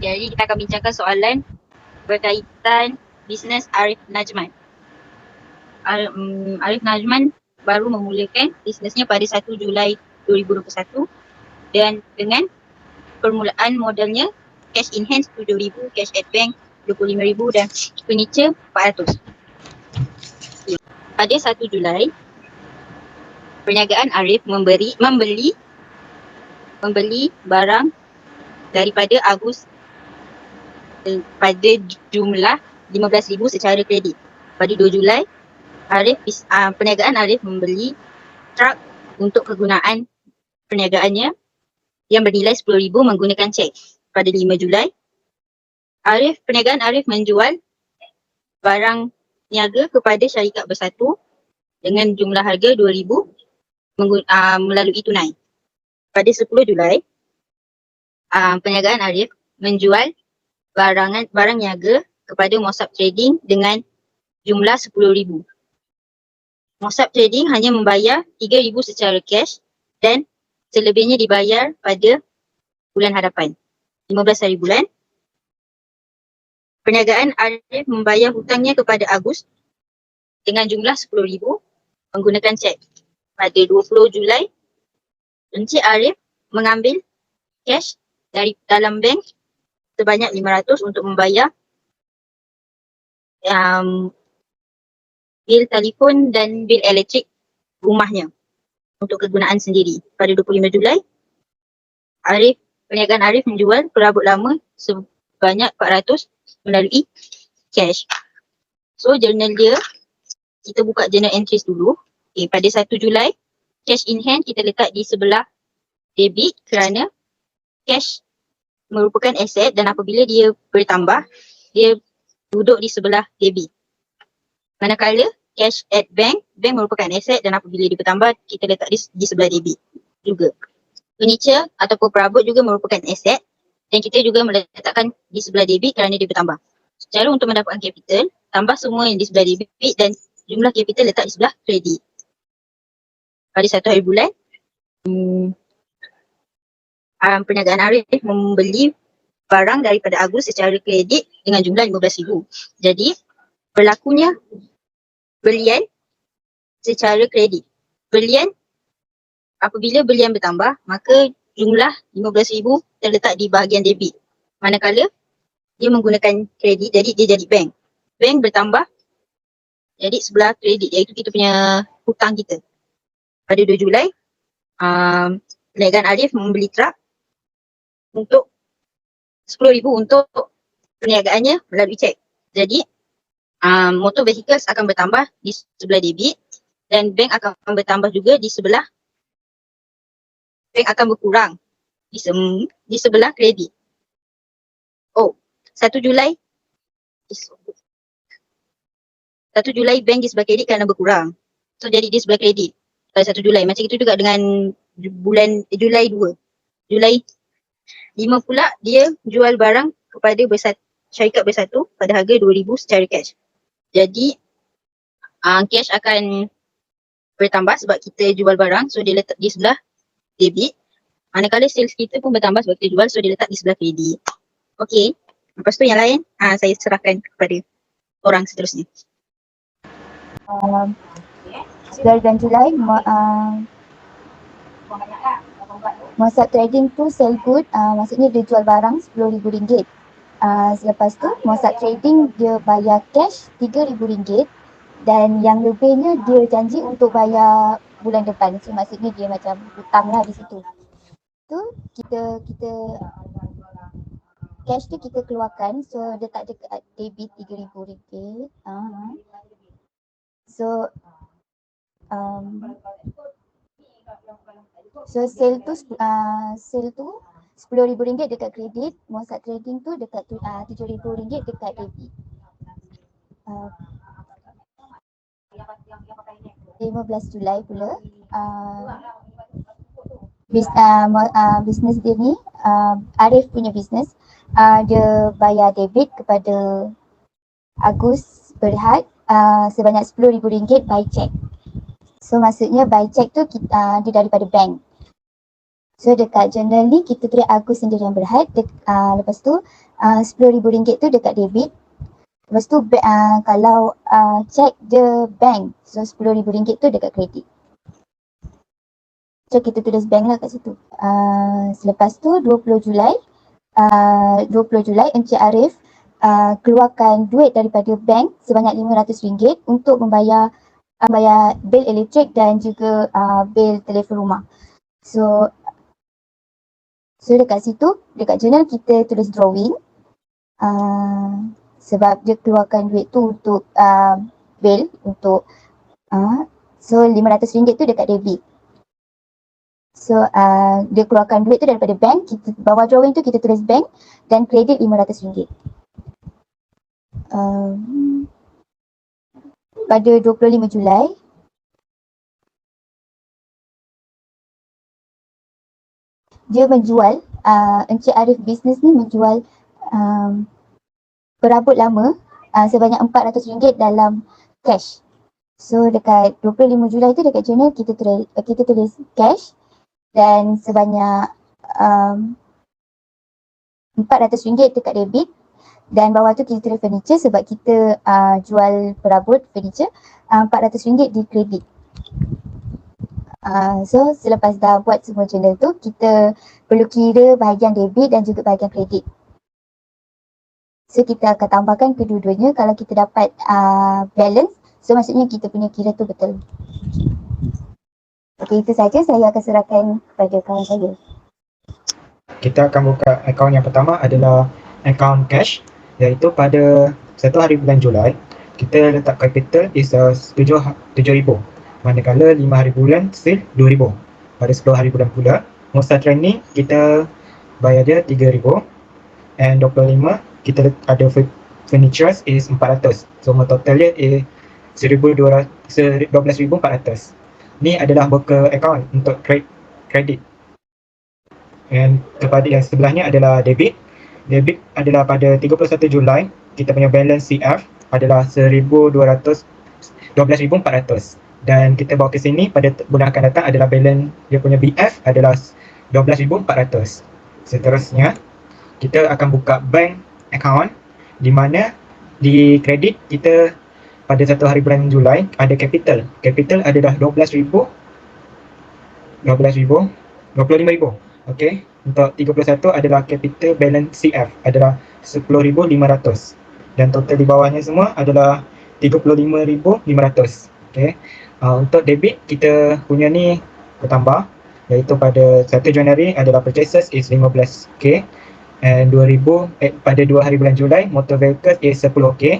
Okay, hari kita akan bincangkan soalan berkaitan bisnes Arif Najman. Arif Najman baru memulakan bisnesnya pada 1 Julai 2021 dan dengan permulaan modalnya cash in hand RM7,000, cash at bank RM25,000 dan furniture RM400. Pada 1 Julai, perniagaan Arif membeli barang daripada Agus pada jumlah RM15,000 secara kredit. Pada 2 Julai, perniagaan Arif membeli truk untuk kegunaan perniagaannya yang bernilai RM10,000 menggunakan cek. Pada 5 Julai, perniagaan Arif menjual barang niaga kepada syarikat bersatu dengan jumlah harga RM2,000 melalui tunai. Pada 10 Julai, perniagaan Arif menjual barang niaga kepada Mosap Trading dengan jumlah RM10,000. Mosap Trading hanya membayar RM3,000 secara cash dan selebihnya dibayar pada bulan hadapan. 15 hari bulan. Perniagaan Arif membayar hutangnya kepada Agus dengan jumlah RM10,000 menggunakan cek. Pada 20 Julai, Encik Arif mengambil cash dari dalam bank sebanyak RM500 untuk membayar bil telefon dan bil elektrik rumahnya untuk kegunaan sendiri. Pada 25 Julai, perniagaan Arif menjual perabot lama sebanyak RM400 melalui cash. So, journal dia, kita buka journal entries dulu. Okay, pada 1 Julai, cash in hand kita letak di sebelah debit kerana cash merupakan aset dan apabila dia bertambah, dia duduk di sebelah debit. Manakala cash at bank merupakan aset dan apabila dia bertambah, kita letak di sebelah debit juga. Furniture ataupun perabot juga merupakan aset dan kita juga meletakkan di sebelah debit kerana dia bertambah. Cara untuk mendapatkan capital, tambah semua yang di sebelah debit dan jumlah capital letak di sebelah kredit. Pada 1 hari bulan, perniagaan Arif membeli barang daripada Agus secara kredit dengan jumlah RM15,000. Jadi, berlakunya belian secara kredit. Apabila belian bertambah, maka jumlah RM15,000 terletak di bahagian debit. Manakala dia menggunakan kredit, jadi dia jadi bank. Bank bertambah jadi sebelah kredit, iaitu kita punya hutang kita. Pada 2 Julai, perniagaan Arif membeli truk untuk RM10,000 untuk perniagaannya melalui cek. Jadi, motor vehicles akan bertambah di sebelah debit dan bank akan bertambah juga di sebelah, bank akan berkurang di sebelah kredit. 1 Julai, 1 Julai bank di sebelah kredit kerana berkurang. So, jadi di sebelah kredit pada 1 Julai. Macam itu juga dengan bulan Julai 2. Julai 5 pula dia jual barang kepada syarikat bersatu pada harga RM2,000 secara cash. Jadi cash akan bertambah sebab kita jual barang, so dia letak di sebelah debit. Manakala sales kita pun bertambah sebab kita jual, so dia letak di sebelah kredit. Okey, lepas tu yang lain saya serahkan kepada orang seterusnya. Dari bulan Julai, Mosap Trading tu sell good, maksudnya dia jual barang RM10,000. Selepas tu Mosap Trading dia bayar cash RM3,000 dan yang lebihnya dia janji untuk bayar bulan depan. So maksudnya dia macam hutang lah di situ. Tu kita cash tu kita keluarkan, so dia tak dekat debit RM3,000. So sale tu RM10,000 dekat kredit, Mosap Trading tu dekat RM7,000 dekat debit. 15 Julai pula, bisnes dia ni, Arif punya bisnes, dia bayar debit kepada Agus Berhad sebanyak RM10,000 by check. So maksudnya by check tu dia daripada bank. So dekat journal ni kita tulis Agus Sendirian Berhad. Lepas tu RM10,000 tu dekat debit. Lepas tu kalau check the bank, so RM10,000 tu dekat kredit. So kita tulis bank lah kat situ. Selepas tu 20 Julai Encik Arif keluarkan duit daripada bank sebanyak RM500 untuk membayar bil elektrik dan juga bil telefon rumah. So dekat situ, dekat journal kita tulis drawing sebab dia keluarkan duit tu untuk bil untuk so RM500 tu dekat debit. So dia keluarkan duit tu daripada bank, kita bawah drawing tu kita tulis bank dan kredit RM500. Pada 25 Julai dia menjual, Encik Arif Business ni menjual perabot lama sebanyak RM400 dalam cash. So dekat 25 Julai tu dekat journal kita tulis cash dan sebanyak RM400 dekat debit dan bawah tu kita tulis furniture sebab kita jual perabot furniture, RM400 di kredit. So selepas dah buat semua journal tu, kita perlu kira bahagian debit dan juga bahagian kredit. So kita akan tambahkan kedua-duanya. Kalau kita dapat balance, so maksudnya kita punya kira tu betul. Okey, itu saja saya akan serahkan kepada kawan saya. Kita akan buka akaun yang pertama adalah akaun cash, iaitu pada 1 hari bulan Julai kita letak capital is 7,000, manakala 5 hari bulan still 2,000. Pada 10 hari bulan pula masa training kita bayar dia 3,000 and 25 kita ada furnitures is 400. So total dia is 12,400. Ni adalah buka account untuk kredit. And kepada yang sebelahnya adalah debit. Debit adalah pada 31 Julai kita punya balance CF adalah 12,400 dan kita bawa ke sini pada bulan akan datang adalah balance dia punya BF adalah 12,400. Seterusnya kita akan buka bank account di mana di kredit kita pada 1 hari bulan Julai ada capital. Capital adalah 25,000. Okey, untuk 31 adalah capital balance CF adalah 10,500 dan total di bawahnya semua adalah 35,500. Okey. Untuk debit kita punya ni bertambah, iaitu pada 1 Januari adalah purchases is 15k and pada 2 hari bulan Julai motor vehicles is 10k.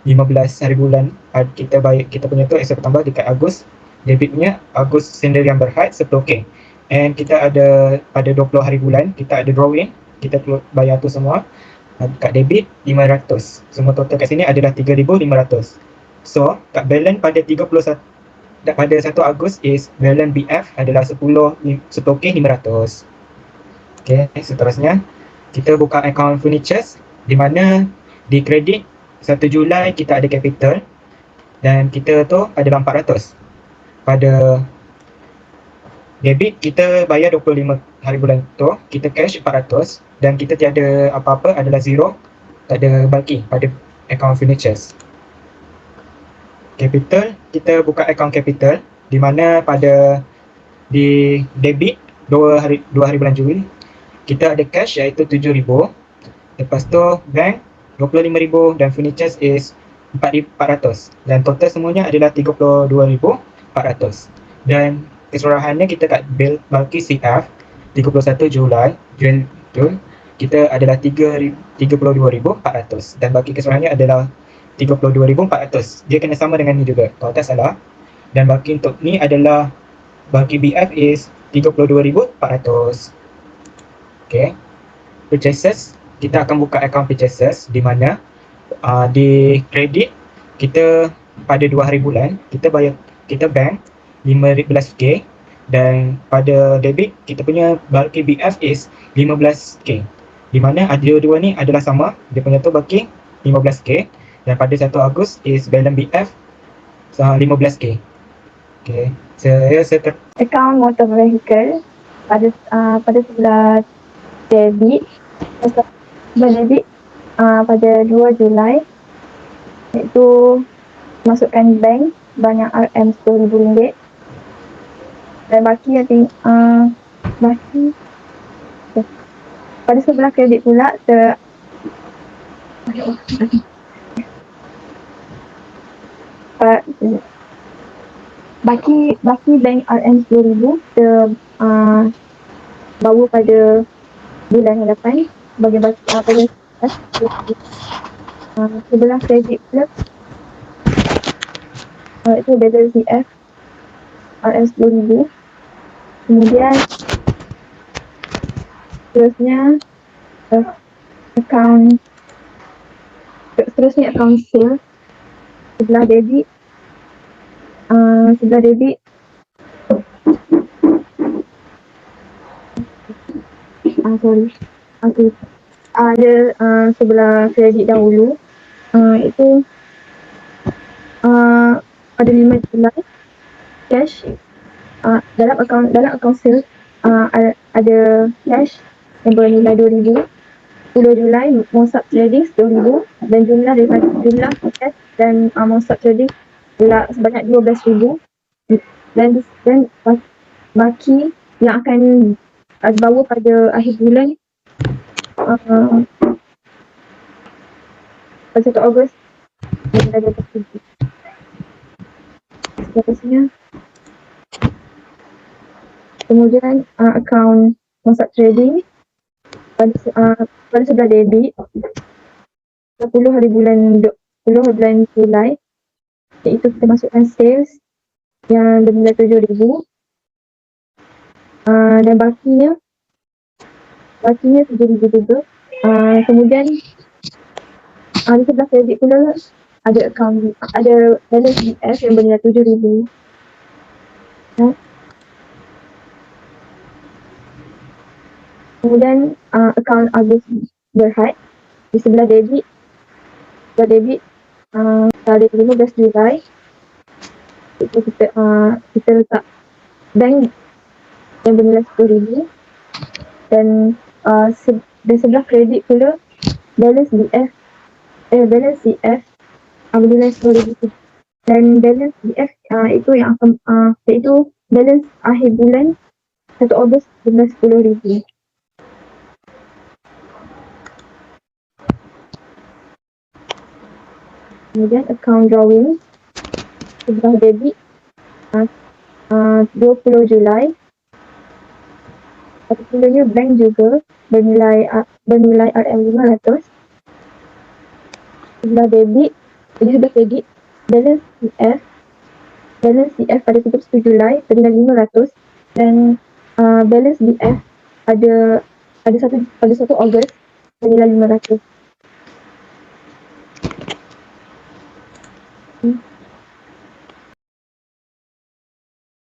15 hari bulan kita bayar, kita punya tu extra bertambah dekat Agus. Debit punya Agus Sendirian Berhad 10k. And kita ada pada 20 hari bulan kita ada drawing, kita perlu bayar tu semua. Kat debit 500. Semua total kat sini adalah 3,500. So kat balance pada 1 Ogos is balance BF adalah 10k 500. Okay, seterusnya kita buka account furnitures di mana di kredit 1 Julai kita ada capital dan kita tu adalah 400. Pada debit kita bayar 25 hari bulan tu, kita cash 400 dan kita tiada apa-apa adalah zero, tak ada bulky pada account furnitures. Capital, kita buka account capital di mana pada di debit 2 hari bulan Juli kita ada cash iaitu 7,000. Lepas tu bank 25,000 dan furnitures is 4,400 dan total semuanya adalah 32,400. Dan keseluruhannya kita kat bil bulky CF 31 Julai kita adalah 32,400 dan bulky keseluruhannya adalah 32,400. Dia kena sama dengan ni juga kalau tak salah. Dan bulky untuk ni adalah bulky BF is 32,400. Okay, purchases kita akan buka account purchases di mana di kredit kita pada 2 hari bulan kita bayar, kita bank 15k dan pada debit kita punya bulky BF is 15k, di mana dua-dua ni adalah sama, dia punya tu bulky 15k dan pada 1 Ogos is balance BF 15k. Okay, Account motor vehicle pada sebelah debit, pada 2 Julai, iaitu masukkan bank banyak RM RM10,000 dan baki pada sebelah kredit pula baki bank RM10,000 bawa pada bulan hadapan bagi baki pada sebelah kredit pula itu balance CF RM10,000. Kemudian seterusnya akaun sale sebelah debit ada sebelah kredit dahulu itu pada 5 Julai cash dalam akaun sale ada cash yang bernilai 2,000. 10 Julai Mossack Trading 10,000 dan jumlah cash dan Mossack Trading pula sebanyak 12,000 dan baki yang akan bawa pada akhir bulan pada 1 Ogos dan ada 12,000. Seterusnya kemudian akaun Mossack Trading pada sebelah debit 10 hari bulan Julai, iaitu kita masukkan sales yang bernilai 7,000 dan bakinya 7,000 juga. Kemudian di sebelah kredit pula ada balance BF yang bernilai 7,000. Kemudian akaun Agus Berhad di sebelah debit tarikh 15 Julai itu kita letak bank yang bernilai 10,000 dan sebelah kredit pula balance CF bernilai 10,000 dan balance BF itu yang akan iaitu balance akhir bulan 1 Ogos bernilai 10,000. Kemudian account drawing sebelah debit 20 Julai. Apabila bank juga bernilai RM500. Sebelah debit, sebelah kredit balance CF pada 31 Julai bernilai 500 dan balance BF pada 1 Ogos bernilai 500.